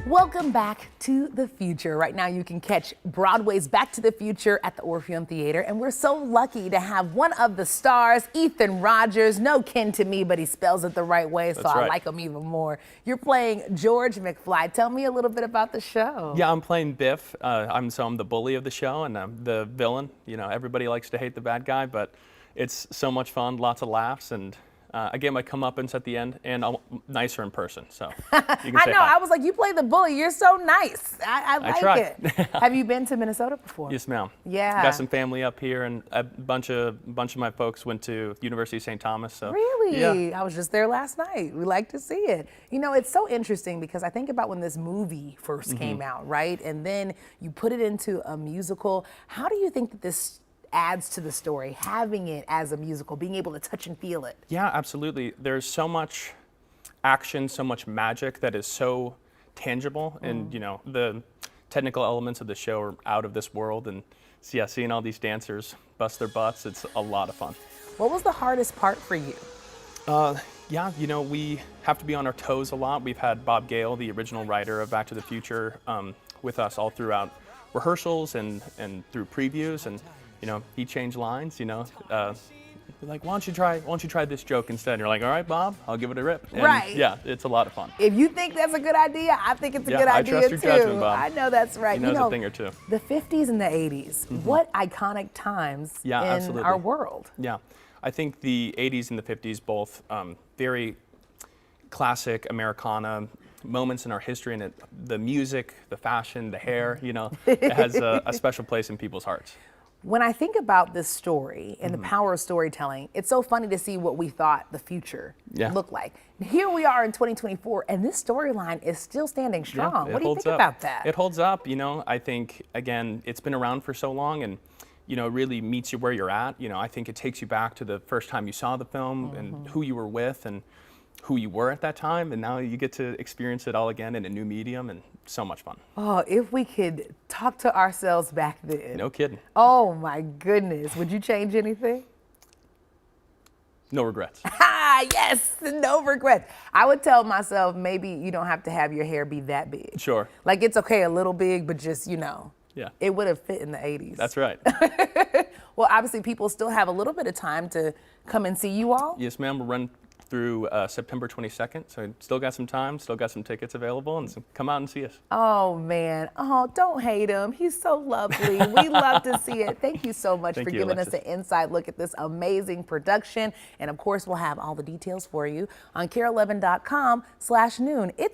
Welcome back to the future. Right now you can catch Broadway's Back to the Future at the Orpheum Theater, and we're so lucky to have one of the stars, Ethan Rogers. No kin to me, but he spells it the right way, so I like him even more. You're playing George McFly. Tell me a little bit about the show. Yeah, I'm playing Biff. I'm the bully of the show, and I'm the villain. You know, everybody likes to hate the bad guy, but it's so much fun, lots of laughs, and I get my comeuppance at the end, and I'm nicer in person, so you can say hi. I was like, you play the bully. You're so nice. I like it. Have you been to Minnesota before? Yes, ma'am. Yeah. Got some family up here, and a bunch of my folks went to University of St. Thomas. So really? Yeah. I was just there last night. We like to see it. You know, it's so interesting because I think about when this movie first came out, right? And then you put it into a musical. How do you think that this adds to the story, having it as a musical, being able to touch and feel it? Yeah, absolutely. There's so much action, so much magic that is so tangible, and you know, the technical elements of the show are out of this world, and so, yeah, seeing all these dancers bust their butts, it's a lot of fun. What was the hardest part for you? Yeah, you know, we have to be on our toes a lot. We've had Bob Gale, the original writer of Back to the Future, with us all throughout rehearsals and through previews, and you know, he changed lines, you know, like, why don't you try this joke instead? And you're like, all right, Bob, I'll give it a rip. And right. Yeah, it's a lot of fun. If you think that's a good idea, I think it's a good idea I trust your too. judgment, Bob. I know that's right. He knows you know, a thing or two. The 50s and the 80s, what iconic times in our world. Yeah, I think the 80s and the 50s both very classic Americana moments in our history, and the music, the fashion, the hair, you know, it has a special place in people's hearts. When I think about this story and the power of storytelling, it's so funny to see what we thought the future looked like. Here we are in 2024, and this storyline is still standing strong. Yeah, what do you think about that? It holds up, you know. I think, again, it's been around for so long, and you know, really meets you where you're at. You know, I think it takes you back to the first time you saw the film and who you were with and who you were at that time, and now you get to experience it all again in a new medium, and so much fun. Oh, if we could talk to ourselves back then. No kidding. Oh my goodness, would you change anything? No regrets. Yes, no regrets. I would tell myself maybe you don't have to have your hair be that big. Sure. Like it's okay a little big, but just, you know, it would have fit in the 80s. That's right. Well, obviously people still have a little bit of time to come and see you all. Yes, ma'am. We'll run through September 22nd, so still got some time, still got some tickets available, and so come out and see us. Oh man, oh, don't hate him. He's so lovely. We love to see it. Thank you so much for giving us an inside look at this amazing production. And of course, we'll have all the details for you on KARE11.com/noon. It's a